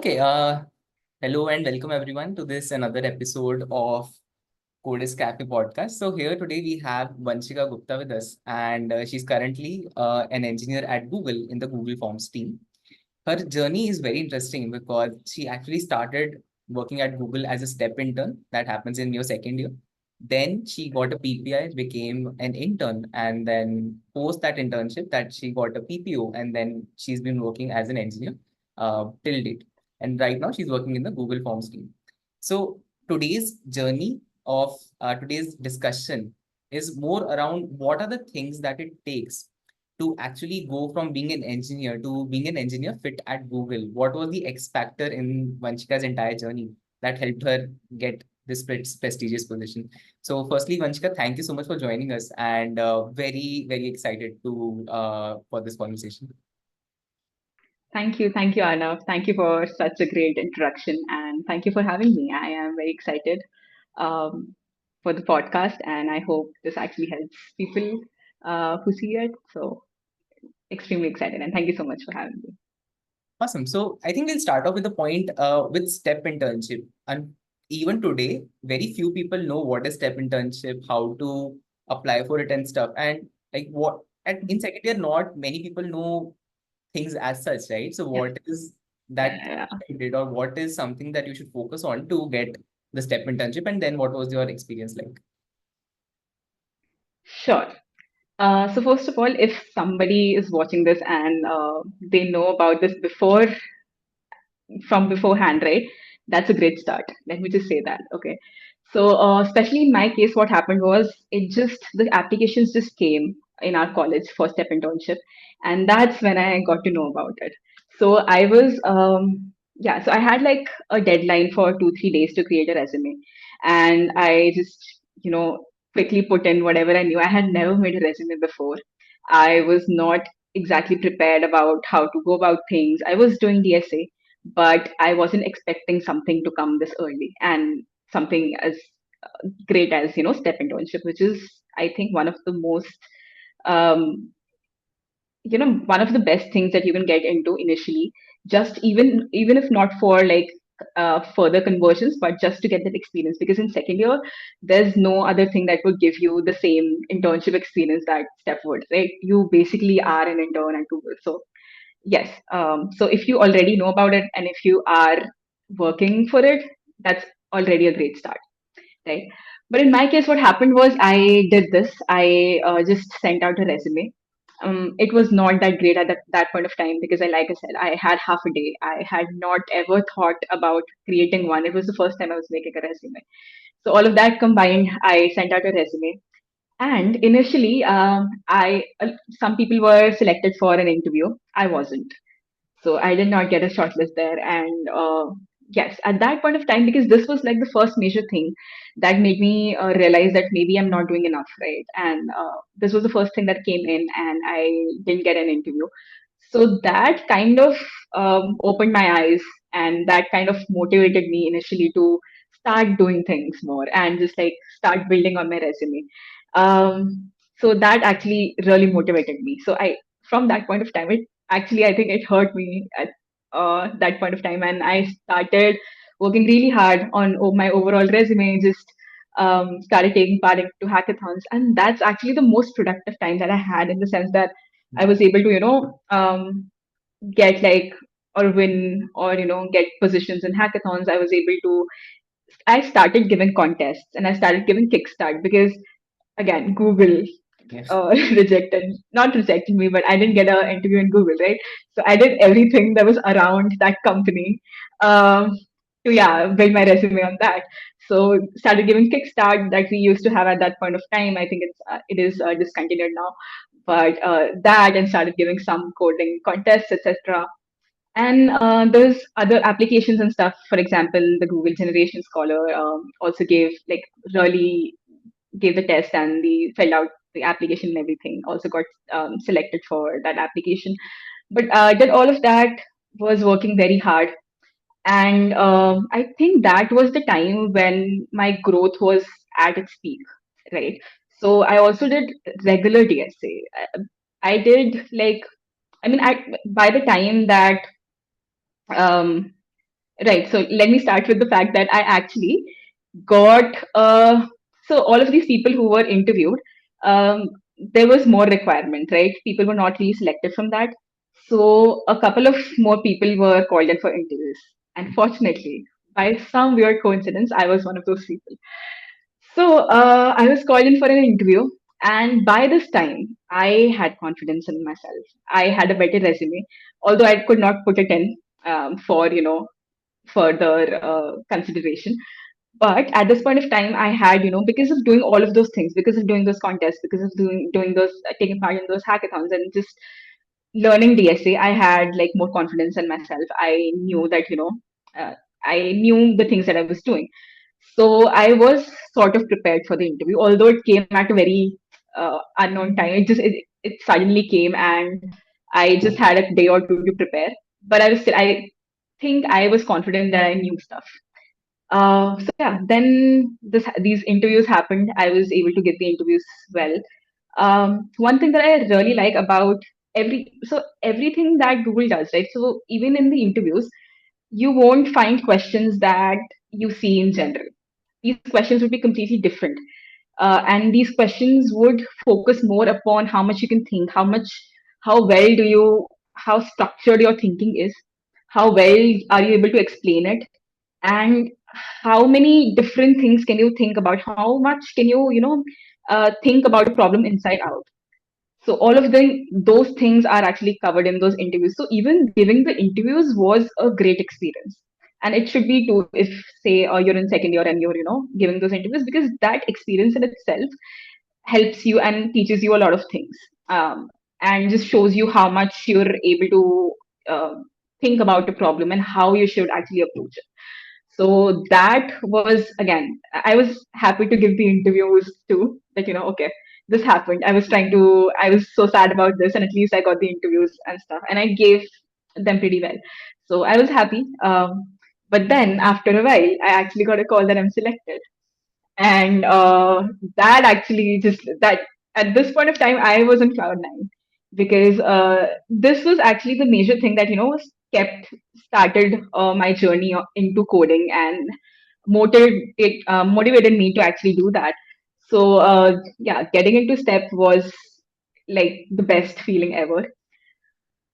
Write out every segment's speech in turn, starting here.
Okay, hello and welcome everyone to this another episode of Codis Cafe podcast. So here today we have Vanshika Gupta with us, and she's currently an engineer at Google in the Google Forms team. Her journey is very interesting because she actually started working at Google as a step intern. That happens in your second year. Then she got a PPI, became an intern, and then post that internship, that she got a PPO, and then she's been working as an engineer till date. And right now she's working in the Google Forms team. So today's journey of today's discussion is more around what are the things that it takes to actually go from being an engineer to being an engineer fit at Google. What was the X factor in Vanshika's entire journey that helped her get this prestigious position? So, firstly, Vanshika, thank you so much for joining us, and very, very excited to for this conversation. Thank you, Arnav. Thank you for such a great introduction, and thank you for having me. I am very excited um, for the podcast, and I hope this actually helps people who see it. So, extremely excited, and thank you so much for having me. Awesome. So I think we'll start off with the point with step internship. And even today, very few people know what is step internship, how to apply for it and stuff. And like what and in second year, not many people know things as such, right? So Yeah, what is that yeah, yeah. you did, or what is something that you should focus on to get the step internship? And then what was your experience like? Sure. So first of all, if somebody is watching this and they know about this from beforehand, right? That's a great start. Let me just say that. Okay. So, especially in my case, what happened was the applications just came in our college for step internship. And that's when I got to know about it. So so I had like a deadline for 2, 3 days to create a resume. And I just, you know, quickly put in whatever I knew. I had never made a resume before. I was not exactly prepared about how to go about things. I was doing DSA, but I wasn't expecting something to come this early and something as great as step internship, which is I think one of the most um, one of the best things that you can get into initially. Just even if not for like further conversions, but just to get that experience, because in second year there's no other thing that would give you the same internship experience that step would, right? You basically are an intern at Google. So yes. So if you already know about it and if you are working for it, that's already a great start, right? But in my case, what happened was I did this. I just sent out a resume. It was not that great at that point of time because, like I said, I had half a day. I had not ever thought about creating one. It was the first time I was making a resume. So all of that combined, I sent out a resume. And initially, I some people were selected for an interview. I wasn't, so I did not get a shortlist there. And yes, at that point of time, because this was like the first major thing that made me realize that maybe I'm not doing enough, right? And this was the first thing that came in, and I didn't get an interview. So that kind of opened my eyes, and that kind of motivated me initially to start doing things more and just like start building on my resume. So that actually really motivated me. So I, from that point of time, it actually I think it hurt me at that point of time, and I started working really hard on my overall resume. Just started taking part into hackathons, and that's actually the most productive time that I had, in the sense that I was able to get like or win or get positions in hackathons. I started giving contests and I started giving kickstart because again Google Yes. rejected, not rejected me, but I didn't get an interview in Google, right? So I did everything that was around that company um, to build my resume on that. So started giving kickstart that we used to have at that point of time. I think it is discontinued now, but that, and started giving some coding contests, etc. And there's other applications and stuff. For example, the Google Generation Scholar also gave like really gave the test, and the filled out the application and everything. Also got selected for that application. But did all of that, was working very hard, and I think that was the time when my growth was at its peak, right? So I also did regular DSA. I did like, I mean, by the time that um, Right. So let me start with the fact that I actually got so all of these people who were interviewed, um, there was more requirement, right? People were not really selected from that. So a couple of more people were called in for interviews. And fortunately, by some weird coincidence, I was one of those people. So I was called in for an interview, and by this time, I had confidence in myself. I had a better resume, although I could not put it in for further consideration. But at this point of time, I had because of doing all of those things, because of doing those contests, because of doing those taking part in those hackathons, and just learning DSA, I had like more confidence in myself. I knew that uh, I knew the things that I was doing. So I was sort of prepared for the interview, although it came at a very unknown time. It suddenly came, and I just had a day or two to prepare. But I think I was confident that I knew stuff. So yeah, then these interviews happened. I was able to get the interviews well. One thing that I really like about everything that Google does, right? So even in the interviews, you won't find questions that you see in general. These questions would be completely different, and these questions would focus more upon how much you can think, how well do you, how structured your thinking is, how well are you able to explain it, and how many different things can you think about, how much can you think about a problem inside out. So all of those things are actually covered in those interviews. So even giving the interviews was a great experience, and it should be too if say you're in second year and you're giving those interviews, because that experience in itself helps you and teaches you a lot of things, and just shows you how much you're able to think about a problem and how you should actually approach it. So that was, again, I was happy to give the interviews too, that okay, this happened. I was so sad about this, and at least I got the interviews and stuff, and I gave them pretty well. So I was happy. But then after a while, I actually got a call that I'm selected, and that actually just that at this point of time I was in cloud nine, because this was actually the major thing that kept started my journey into coding, and motivated me to actually do that. So yeah, getting into Step was like the best feeling ever.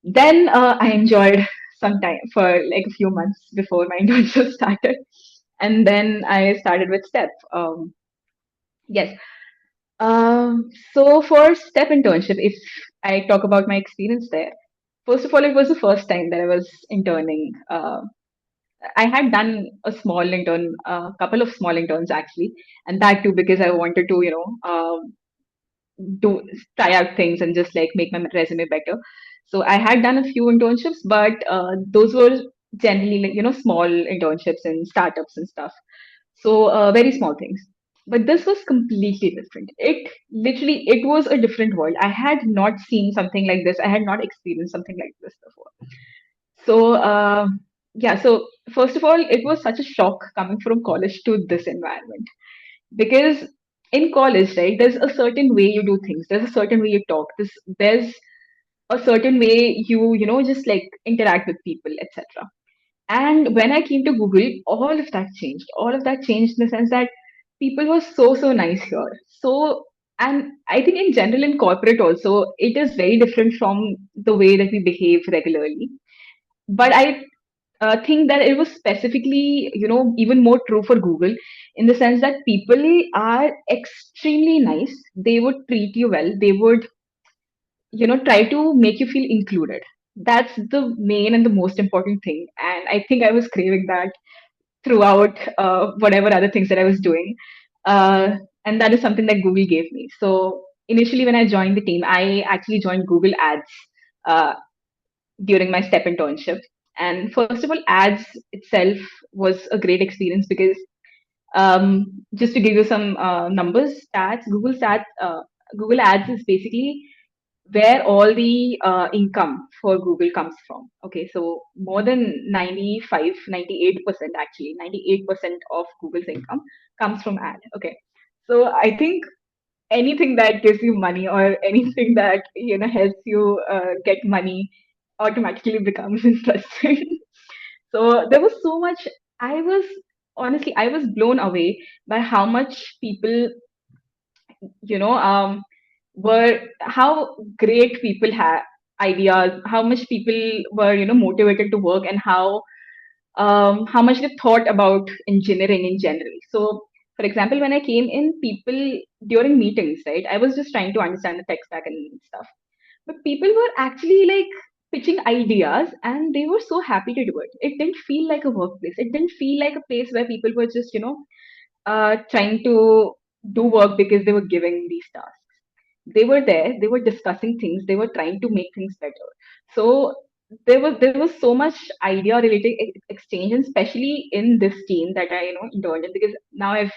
Then I enjoyed some time for like a few months before my internship started, and then I started with Step. Yes. So for Step Internship, if I talk about my experience there, first of all, it was the first time that I was interning. I had done a small intern, a couple of small interns actually, and that too because I wanted to, do try out things and just like make my resume better. So I had done a few internships, but those were generally like small internships in startups and stuff. So very small things. But this was completely different. It was a different world. I had not seen something like this. I had not experienced something like this before. So yeah. So first of all, it was such a shock coming from college to this environment, because in college, right, there's a certain way you do things. There's a certain way you talk. There's a certain way you just like interact with people, etc. And when I came to Google, all of that changed. All of that changed in the sense that people were so nice here. So, and I think in general in corporate also, it is very different from the way that we behave regularly. But I think that it was specifically, even more true for Google, in the sense that people are extremely nice. They would treat you well. They would, try to make you feel included. That's the main and the most important thing. And I think I was craving that throughout whatever other things that I was doing. And that is something that Google gave me. So initially, when I joined the team, I actually joined Google Ads uh, during my Step internship. And first of all, ads itself was a great experience because just to give you some numbers, Google Ads is basically where all the income for Google comes from. Okay, so more than 95, 98% actually, 98% of Google's income comes from ad. Okay, so I think anything that gives you money or anything that helps you get money automatically becomes interesting. So there was so much. I was honestly, I was blown away by how much people, you know, were how great people had ideas, how much people were, motivated to work, and how much they thought about engineering in general. So, for example, when I came in, people during meetings, right, I was just trying to understand the tech stack and stuff. But people were actually like pitching ideas and they were so happy to do it. It didn't feel like a workplace. It didn't feel like a place where people were just, trying to do work because they were giving these tasks. They were there, they were discussing things, they were trying to make things better. So there was so much idea related exchange, and especially in this team that I interned in, because now I've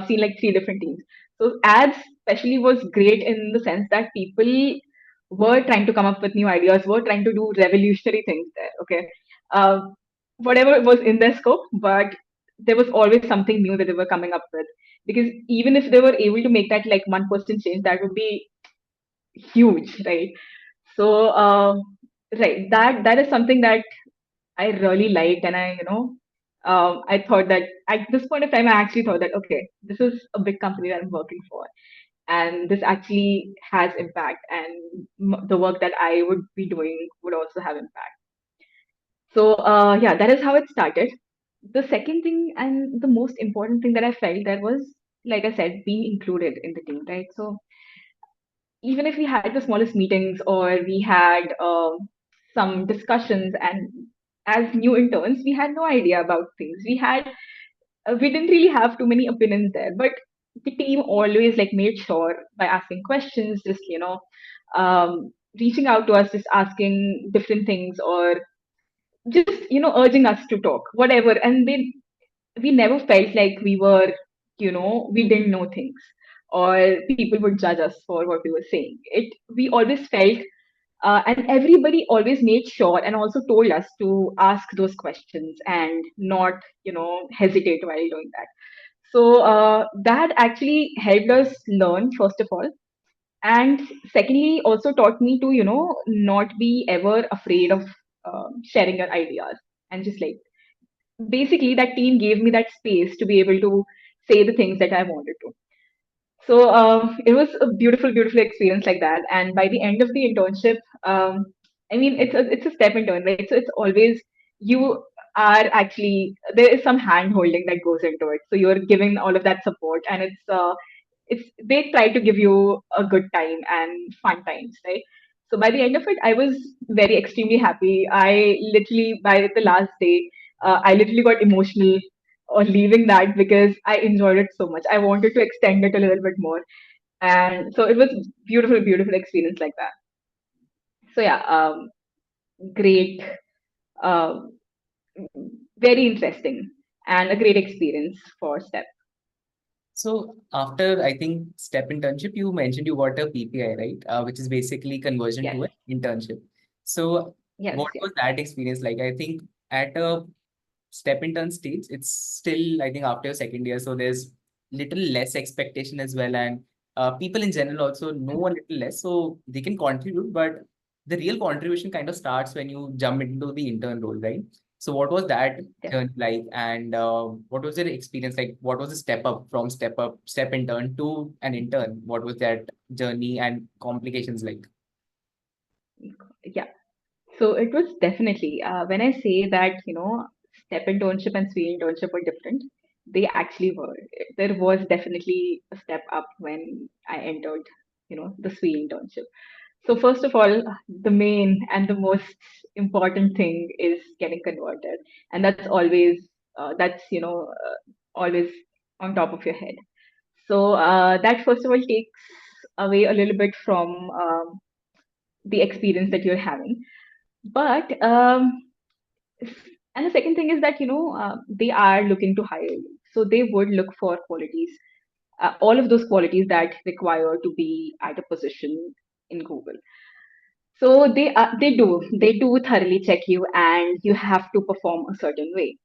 seen like three different teams. So ads especially was great in the sense that people were trying to come up with new ideas, were trying to do revolutionary things there. Okay, uh, whatever was in their scope, but there was always something new that they were coming up with. Because even if they were able to make that like 1% change, that would be huge, right? So, right, that is something that I really liked, and I thought that at this point of time, I actually thought that okay, this is a big company that I'm working for, and this actually has impact, and the work that I would be doing would also have impact. So, yeah, that is how it started. The second thing and the most important thing that I felt that was, like I said, being included in the team, right? So even if we had the smallest meetings or we had some discussions, and as new interns we had no idea about things, we didn't really have too many opinions there, but the team always like made sure by asking questions, just reaching out to us, just asking different things, or just urging us to talk whatever. And we never felt like we didn't know things, or people would judge us for what we were saying. We always felt, and everybody always made sure and also told us to ask those questions and not hesitate while doing that. So that actually helped us learn, first of all, and secondly also taught me to not be ever afraid of sharing your ideas, and just like basically that team gave me that space to be able to say the things that I wanted to. So it was a beautiful, beautiful experience like that. And by the end of the internship, I mean, it's a step intern, right? So it's always you are actually, there is some hand holding that goes into it. So you're giving all of that support, and it's they try to give you a good time and fun times, right? So by the end of it, I was very extremely happy. I literally by the last day, I literally got emotional or leaving that because I enjoyed it so much. I wanted to extend it a little bit more, and so it was beautiful, beautiful experience like that. So yeah, great, uh, very interesting, and a great experience for Step. So after I think step internship, you mentioned you got a PPI, right? Which is basically conversion Yes, to an internship. So yes, what yes, was that experience like? I think at a step intern stage, it's still, I think, after your second year, so there's little less expectation as well, and people in general also know a little less, so they can contribute, but the real contribution kind of starts when you jump into the intern role, right? So what was that journey like, and what was your experience like? What was the step up from step intern to an intern? What was that journey and complications like? yeah. So it was definitely when I say that step internship and SWE internship were different, they actually were. There was definitely a step up when I entered the SWE internship. So first of all, the main and the most important thing is getting converted, and that's always always on top of your head. So that first of all takes away a little bit from the experience that you're having. But and the second thing is that they are looking to hire you, so they would look for qualities, all of those qualities that require to be at a position in Google. So they do thoroughly check you, and you have to perform a certain way.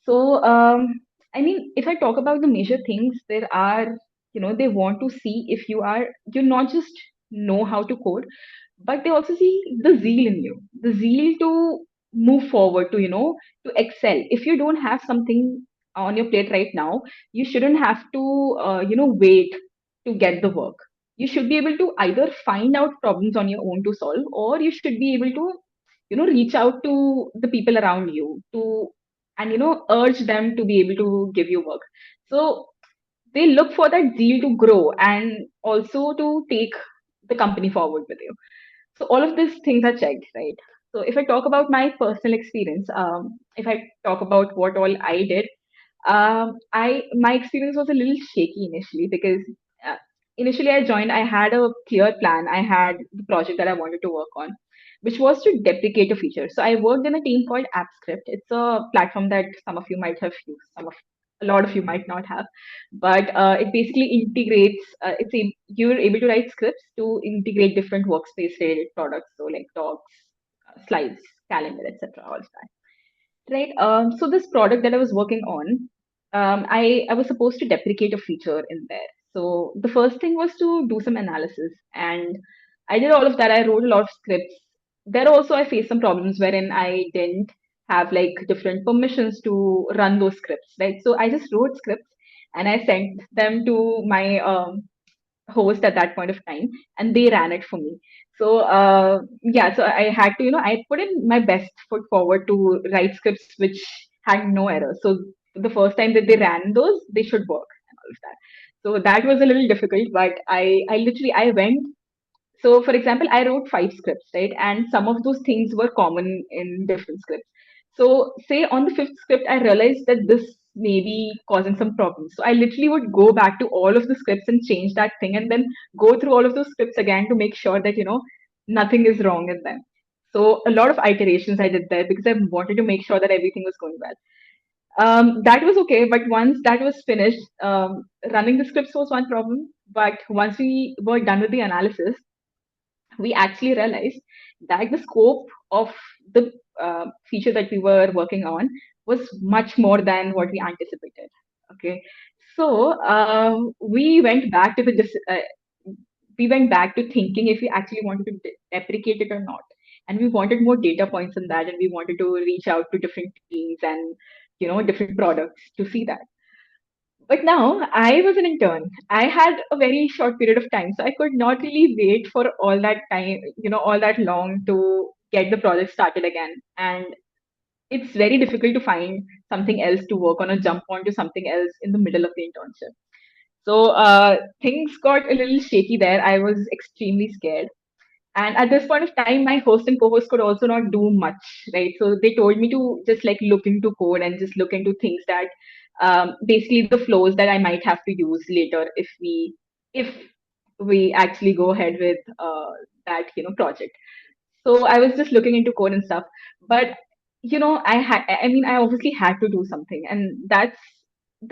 So I mean, if I talk about the major things, there are they want to see if you not just know how to code, but they also see the zeal in you, the zeal to move forward, to to excel. If you don't have something on your plate right now, you shouldn't have to wait to get the work. You should be able to either find out problems on your own to solve, or you should be able to reach out to the people around you to, and urge them to be able to give you work. So they look for that zeal to grow and also to take the company forward with you. So all of these things are checked, right? So if I talk about my personal experience, if I talk about what all I did, I my experience was a little shaky initially, because uh, initially I joined, I had a clear plan. I had the project that I wanted to work on, which was to deprecate a feature. So I worked in a team called AppScript. It's a platform that some of you might have used, a lot of you might not have, but it basically integrates. You're able to write scripts to integrate different workspace related products, so like docs, slides, calendar, etc. All that. Right. So this product that I was working on, I was supposed to deprecate a feature in there. So the first thing was to do some analysis, and I did all of that. I wrote a lot of scripts. There also I faced some problems wherein I didn't have like different permissions to run those scripts. Right. So I just wrote scripts and I sent them to my host at that point of time, and they ran it for me. So yeah, so I had to, I put in my best foot forward to write scripts which had no errors. So the first time that they ran those, they should work and all of that. So that was a little difficult, but I literally I went. So, for example, I wrote 5 scripts, right? And some of those things were common in different scripts. So, say on the fifth script, I realized that this may be causing some problems. So, I literally would go back to all of the scripts and change that thing, and then go through all of those scripts again to make sure that, nothing is wrong in them. So, a lot of iterations I did there because I wanted to make sure that everything was going well. That was okay, but once that was finished, running the scripts was one problem. But once we were done with the analysis, we actually realized that the scope of the feature that we were working on was much more than what we anticipated. Okay, so we went back to thinking if we actually wanted to deprecate it or not, and we wanted more data points on that, and we wanted to reach out to different teams and different products to see that. But now I was an intern. I had a very short period of time, so I could not really wait for all that time, all that long to get the project started again. And it's very difficult to find something else to work on or jump on to something else in the middle of the internship. So things got a little shaky there. I was extremely scared. And at this point of time, my host and co-host could also not do much, right? So they told me to just like look into code and just look into things that basically the flows that I might have to use later if we actually go ahead with that project. So I was just looking into code and stuff, but I mean I obviously had to do something, and that's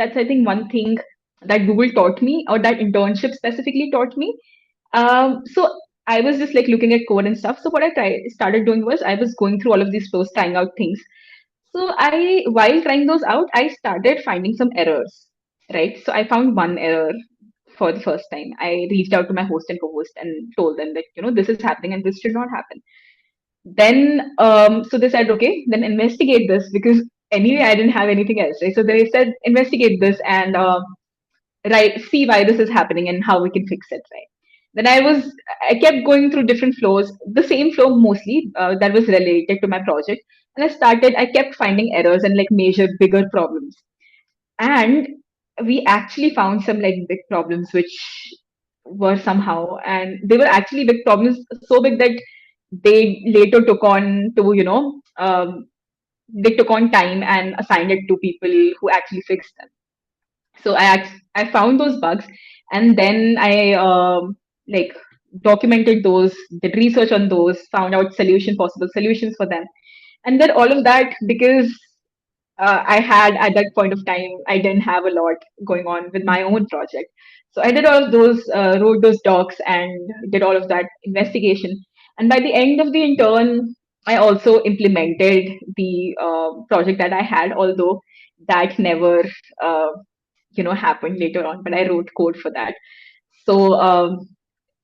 I think one thing that Google taught me, or that internship specifically taught me. So I was just like looking at code and stuff. So what started doing was I was going through all of these flows, trying out things. So while trying those out, I started finding some errors, right? So I found one error for the first time. I reached out to my host and co-host and told them that, this is happening and this should not happen. Then, so they said, okay, then investigate this, because anyway, I didn't have anything else, right? So they said, investigate this and right, see why this is happening and how we can fix it, right? Then I kept going through different flows, the same flow mostly that was related to my project. And I kept finding errors and like major bigger problems. And we actually found some like big problems which were somehow, and they were actually big problems, so big that they later took on to, they took on time and assigned it to people who actually fixed them. So I found those bugs, and then I like documented those, did research on those, found out possible solutions for them, and then all of that because I had at that point of time I didn't have a lot going on with my own project. So I did all of those, wrote those docs and did all of that investigation. And by the end of the intern, I also implemented the project that I had, although that never uh, happened later on, but I wrote code for that. So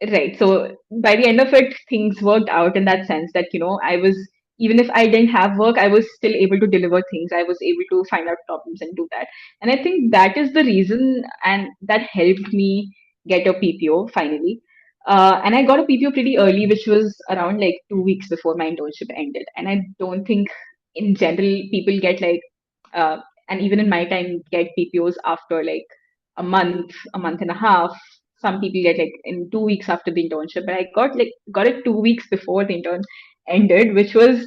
right, so by the end of it things worked out in that sense that I was even if I didn't have work, I was still able to deliver things. I was able to find out problems and do that. And I think that is the reason, and that helped me get a PPO finally. And I got a PPO pretty early, which was around like 2 weeks before my internship ended. And I don't think in general people get like, uh, and even in my time, get PPOs after like a month and a half. Some people get like in 2 weeks after the internship, but I got it 2 weeks before the intern ended, which was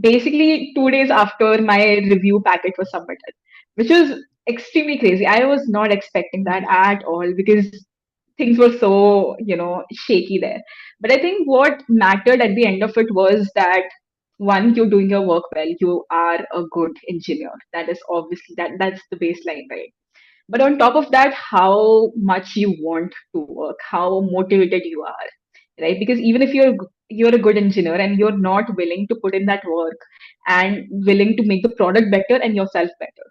basically 2 days after my review packet was submitted, which was extremely crazy. I was not expecting that at all because things were so, shaky there. But I think what mattered at the end of it was that one, you're doing your work well, you are a good engineer. That is obviously that's the baseline, right? But on top of that, how much you want to work, how motivated you are, right? Because even if you're a good engineer and you're not willing to put in that work and willing to make the product better and yourself better,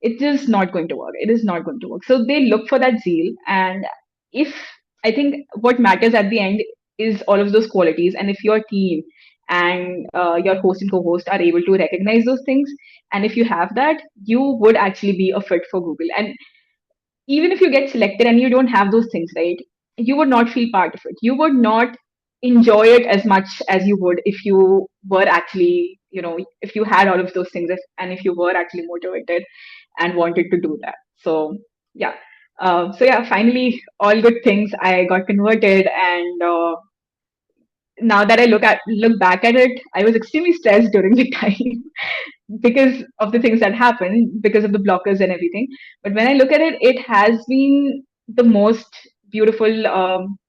it is not going to work. It is not going to work. So they look for that zeal. And if I think what matters at the end is all of those qualities. And if your team and your host and co-host are able to recognize those things, and if you have that, you would actually be a fit for Google. And even if you get selected and you don't have those things, right, you would not feel part of it. You would not enjoy it as much as you would if you were actually, if you had all of those things, and if you were actually motivated and wanted to do that. So yeah. So finally, all good things. I got converted, and now that I look back at it, I was extremely stressed during the time because of the things that happened, because of the blockers and everything. But when I look at it, it has been the most beautiful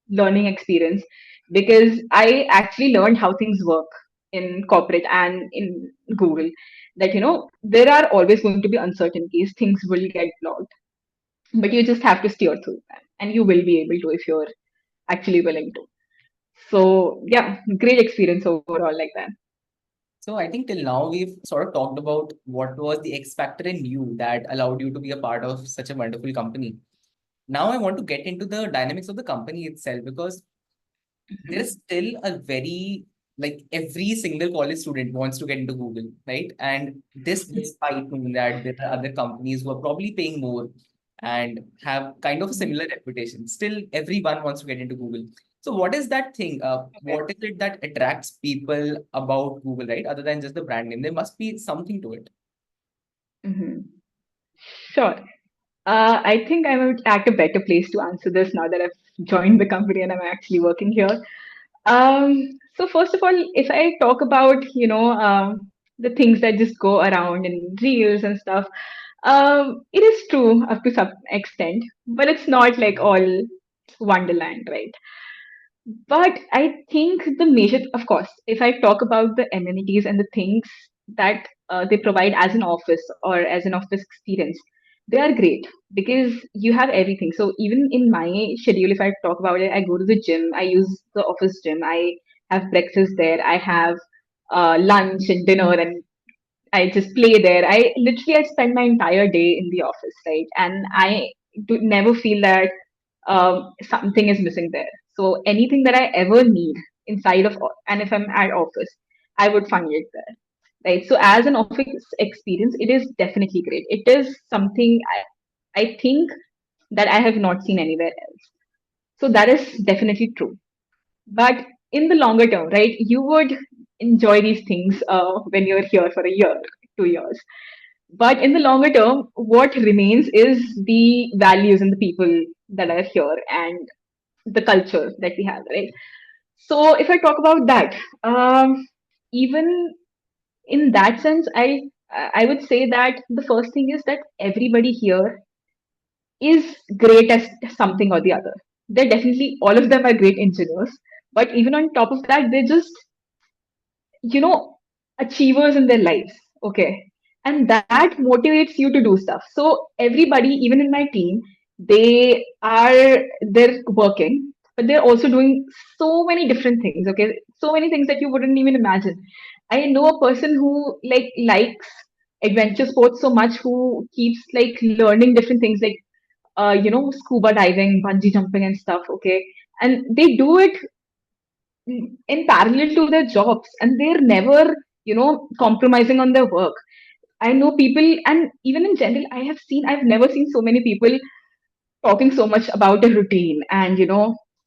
learning experience, because I actually learned how things work in corporate and in Google. That there are always going to be uncertainties. Things will get blocked, but you just have to steer through them, and you will be able to if you're actually willing to. So yeah, great experience overall like that. So I think till now we've sort of talked about what was the X factor in you that allowed you to be a part of such a wonderful company. Now I want to get into the dynamics of the company itself, because there's still a very, like, every single college student wants to get into Google, right? And this despite knowing that there are other companies who are probably paying more and have kind of a similar reputation. Still, everyone wants to get into Google. So what is that thing? Okay. What is it that attracts people about Google, right? Other than just the brand name, there must be something to it. Hmm. Sure. I think I'm at a better place to answer this now that I've joined the company and I'm actually working here. So first of all, if I talk about the things that just go around in reels and stuff, it is true up to some extent, but it's not like all wonderland, right? But I think the major, of course, if I talk about the amenities and the things that they provide as an office or as an office experience, they are great because you have everything. So even in my schedule, if I talk about it, I go to the gym, I use the office gym, I have breakfast there, I have lunch and dinner, and I just play there. I spend my entire day in the office, right? And I do never feel that something is missing there. So anything that I ever need inside of, and if I'm at office, I would find it there, right? So as an office experience, it is definitely great. It is something I think that I have not seen anywhere else. So that is definitely true. But in the longer term, right, you would enjoy these things when you're here for a year, 2 years. But in the longer term, what remains is the values and the people that are here and the culture that we have, right? So if I talk about that, even in that sense, I would say that the first thing is that everybody here is great at something or the other. They're definitely, all of them are great engineers, but even on top of that, they're just, you know, achievers in their lives. Okay. And that motivates you to do stuff. So everybody, even in my team, they're working, but they're also doing so many different things. Okay. So many things that you wouldn't even imagine. I know a person who likes adventure sports so much, who keeps like learning different things like scuba diving, bungee jumping and stuff. Okay. And they do it in parallel to their jobs, and they're never compromising on their work. I know people, and even in general, I've never seen so many people talking so much about a routine and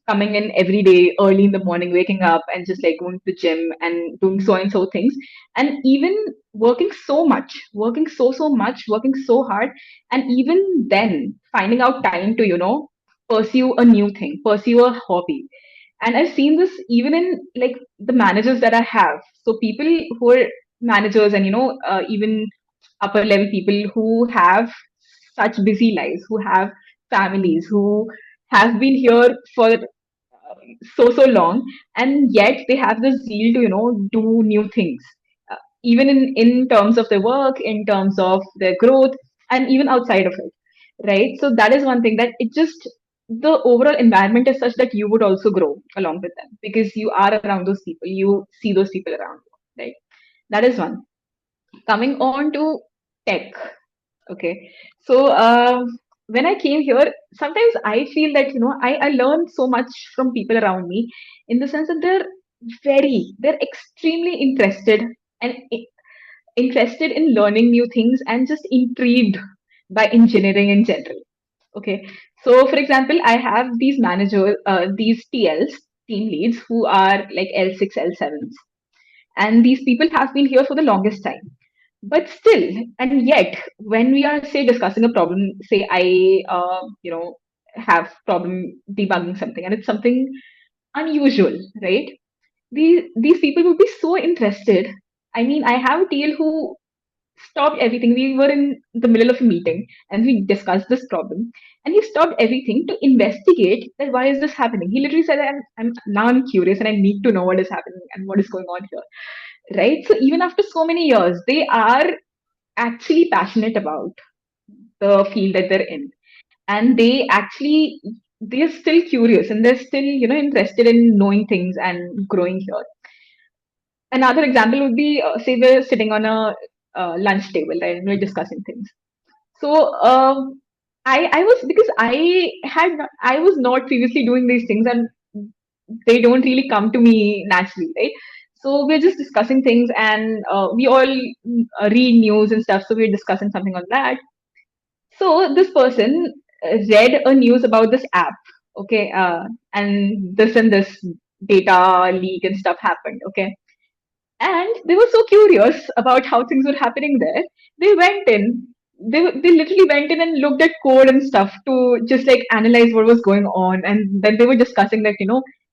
coming in every day early in the morning, waking up and just like going to the gym and doing so and so things, and even working so much, working so much, working so hard, and even then finding out time to pursue a new thing, pursue a hobby. And I've seen this even in like the managers that I have. So people who are managers, and even upper level people who have such busy lives, who have families, who have been here for so long, and yet they have the zeal to do new things, even in terms of their work, in terms of their growth, and even outside of it, right? So that is one thing, that it just, the overall environment is such that you would also grow along with them, because you are around those people, you see those people around you, right? That is one. Coming on to tech. Okay. So when I came here, sometimes I feel that I learn so much from people around me, in the sense that they're extremely interested, and interested in learning new things, and just intrigued by engineering in general. Okay. So for example, I have these managers, these TLs, team leads, who are like L6, L7s, and these people have been here for the longest time. But still, and yet, when we are, say, discussing a problem, say I have problem debugging something, and it's something unusual, right? These people would be so interested. I mean, I have a TL who stopped everything. We were in the middle of a meeting and we discussed this problem, and he stopped everything to investigate that why is this happening. He literally said, I'm curious and I need to know what is happening and what is going on here, right? So even after so many years, they are actually passionate about the field that they're in, and they're still curious, and they're still interested in knowing things and growing here. Another example would be, say we're sitting on a lunch table, right, and we're discussing things. So I was, because I was not previously doing these things, and they don't really come to me naturally, right? So we're just discussing things, and we all read news and stuff, so we're discussing something on that. So this person read a news about this app, okay, and this data leak and stuff happened, okay, and they were so curious about how things were happening there. They went in. They literally went in and looked at code and stuff to just like analyze what was going on, and then they were discussing that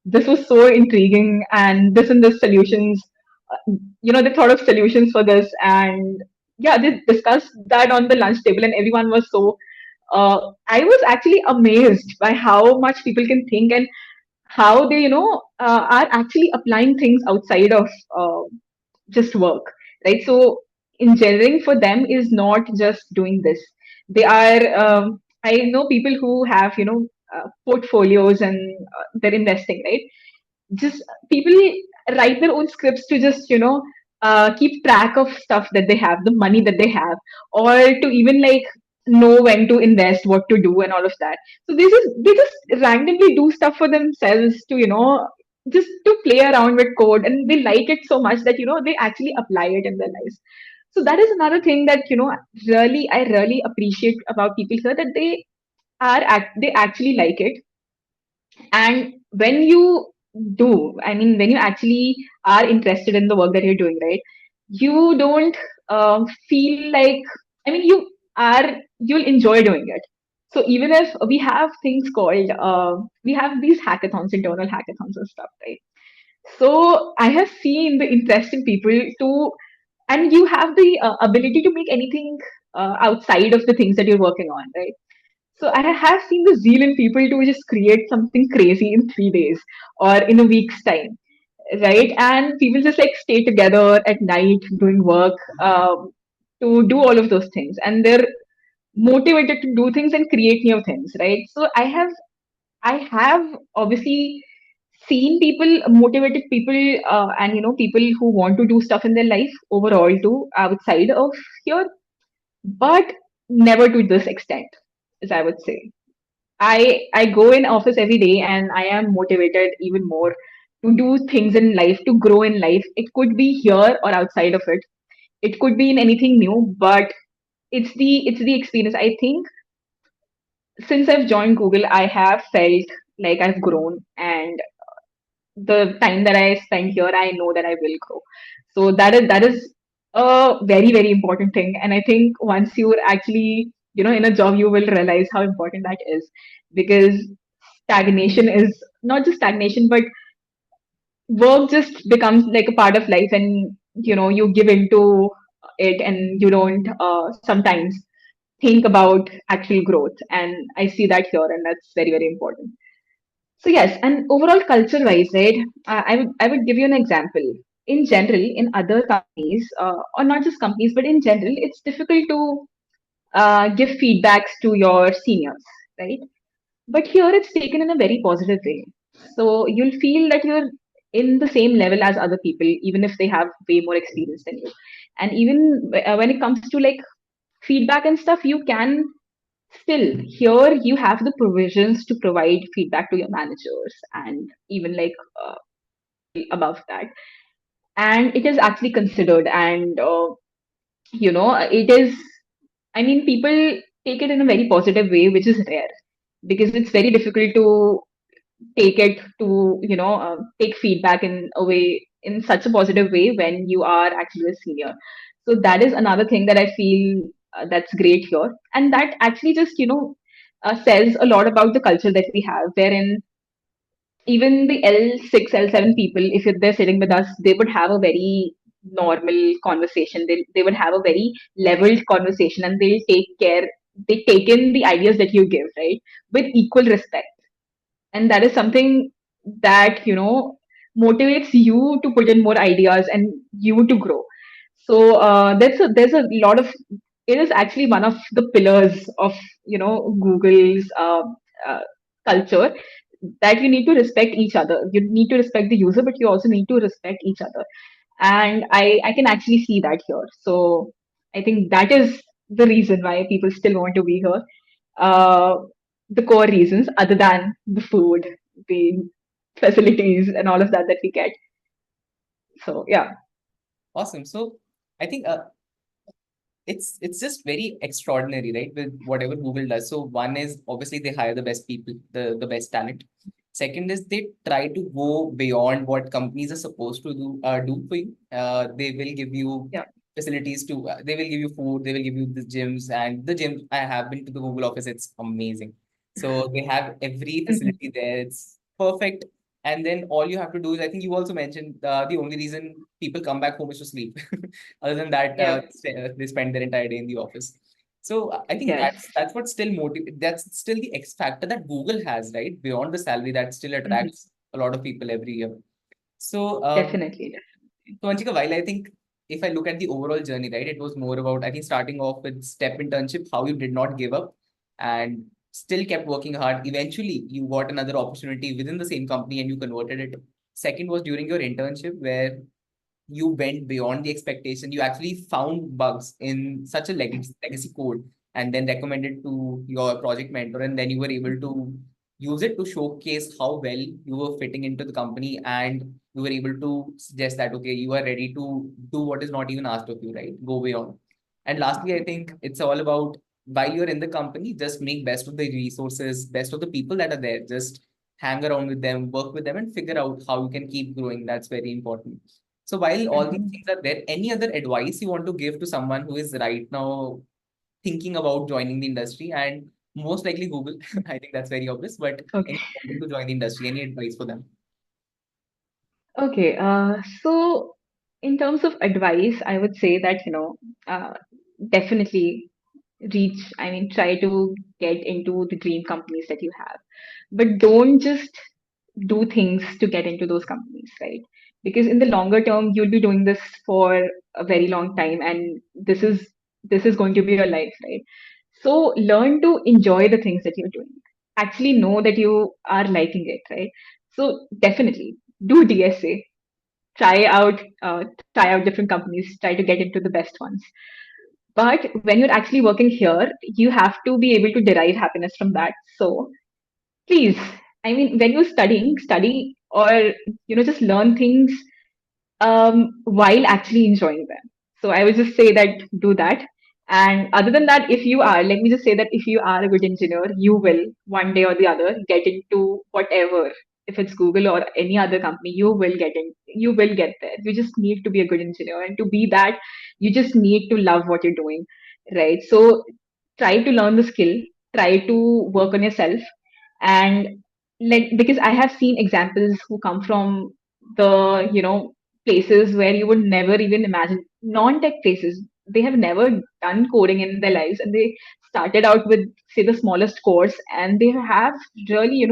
this was so intriguing, and this solutions. They thought of solutions for this, and yeah, they discussed that on the lunch table, and everyone was so. I was actually amazed by how much people can think, and how they are actually applying things outside of just work, right? So engineering for them is not just doing this. They are, I know people who have portfolios, and they're investing, right? Just people write their own scripts to just keep track of stuff that they have, the money that they have, or to even like know when to invest, what to do, and all of that. So they just randomly do stuff for themselves to just to play around with code, and they like it so much that they actually apply it in their lives. So that is another thing that really, I really appreciate about people here, that they actually like it. And when you do, I mean, when you actually are interested in the work that you're doing, right, you don't feel like, I mean, you'll enjoy doing it. So even if we have things called, we have these hackathons, internal hackathons and stuff, right? So I have seen the interest in people to, and you have the ability to make anything outside of the things that you're working on, right? So I have seen the zeal in people to just create something crazy in 3 days or in a week's time, right? And people just like stay together at night doing work, to do all of those things, and they're motivated to do things and create new things, right? So I have obviously seen people, motivated people, and people who want to do stuff in their life overall too, outside of here, but never to this extent, as I would say. I go in office every day and I am motivated even more to do things in life, to grow in life. It could be here or outside of it. It could be in anything new, but it's the experience. I think since I've joined Google, I have felt like I've grown, and the time that I spend here, I know that I will grow. So that is a very very important thing. And I think once you're actually in a job, you will realize how important that is, because stagnation is not just stagnation, but work just becomes like a part of life, and you give into it, and you don't sometimes think about actual growth. And I see that here, and that's very very important. So yes, and overall culture wise, right? I would give you an example. In general, in other companies, or not just companies, but in general, it's difficult to give feedbacks to your seniors, right? But here it's taken in a very positive way. So you'll feel that you're in the same level as other people, even if they have way more experience than you. And even when it comes to like feedback and stuff, you can still, here you have the provisions to provide feedback to your managers, and even like above that. And it is actually considered, and it is, I mean, people take it in a very positive way, which is rare, because it's very difficult to take it to take feedback in a way, in such a positive way, when you are actually a senior. So that is another thing that I feel that's great here, and that actually just says a lot about the culture that we have, wherein even the L6 L7 people, if they're sitting with us, they would have a very normal conversation. They would have a very leveled conversation, and they take in the ideas that you give, right, with equal respect. And that is something that motivates you to put in more ideas and you to grow. So there's a lot of, it is actually one of the pillars of Google's uh, culture, that you need to respect each other. You need to respect the user, but you also need to respect each other. And I can actually see that here. So I think that is the reason why people still want to be here. uh, the core reasons, other than the food, the facilities, and all of that that we get. So yeah. Awesome. So I think it's just very extraordinary, right? With whatever Google does. So one is obviously they hire the best people, the best talent. Second is they try to go beyond what companies are supposed to do for you. They will give you Yeah. facilities to. They will give you food. They will give you the gyms, and the gym. I have been to the Google office. It's amazing. So they have every Mhm. facility there. It's perfect. And then all you have to do is, I think you also mentioned the only reason people come back home is to sleep. Other than that, Yeah. they spend their entire day in the office. So I think Yes. that's what still that's still the X factor that Google has, right? Beyond the salary, that still Mhm. attracts a lot of people every year. So Definitely. so Anchika, while I think if I look at the overall journey, right, it was more about, I think, starting off with Step Internship, how you did not give up and still kept working hard. Eventually, you got another opportunity within the same company and you converted it. Second was during your internship, where you went beyond the expectation. You actually found bugs in such a legacy code and then recommended to your project mentor. And then you were able to use it to showcase how well you were fitting into the company. And you were able to suggest that, okay, you are ready to do what is not even asked of you, right? Go beyond. And lastly, I think it's all about while you're in the company, just make best of the resources, best of the people that are there. Just hang around with them, work with them, and figure out how you can keep growing. That's very important. So while all these Mhm. things are there, any other advice you want to give to someone who is right now thinking about joining the industry and most likely Google? I think that's very obvious, but Okay. anyone wanting to join the industry, any advice for them? Okay. So in terms of advice, I would say that definitely I mean, try to get into the dream companies that you have, but don't just do things to get into those companies, right? Because in the longer term, you'll be doing this for a very long time, and this is going to be your life, right? So learn to enjoy the things that you're doing. Actually know that you are liking it, right? So definitely do DSA, try out different companies, try to get into the best ones. But when you're actually working here, you have to be able to derive happiness from that. So please, I mean, when you're studying, study or just learn things while actually enjoying them. So I would just say that do that. And other than that, if you are, let me just say that if you are a good engineer, you will one day or the other get into whatever. If it's Google or any other company, you will get there. You just need to be a good engineer. And to be that, you just need to love what you're doing. Right. So try to learn the skill, try to work on yourself, and like because I have seen examples who come from the places where you would never even imagine, non-tech places. They have never done coding in their lives, and they started out with, say, the smallest course, and they have really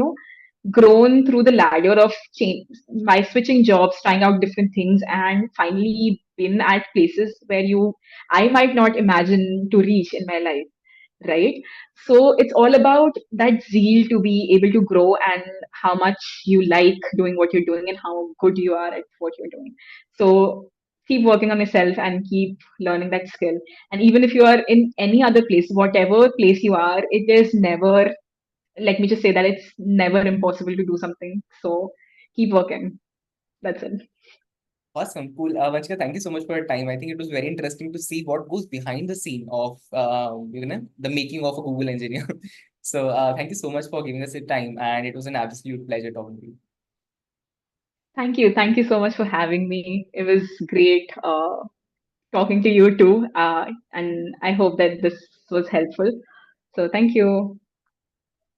grown through the ladder of change by switching jobs, trying out different things, and finally been at places where you I might not imagine to reach in my life, right? So it's all about that zeal to be able to grow, and how much you like doing what you're doing and how good you are at what you're doing. So keep working on yourself and keep learning that skill. And even if you are in any other place, whatever place you are, it is never, let me just say that it's never impossible to do something. So keep working. That's it. Awesome, cool. Vanchika, thank you so much for your time. I think it was very interesting to see what goes behind the scene of the making of a Google engineer. So thank you so much for giving us your time, and it was an absolute pleasure talking to you. Thank you. Thank you so much for having me. It was great talking to you too. And I hope that this was helpful. So thank you.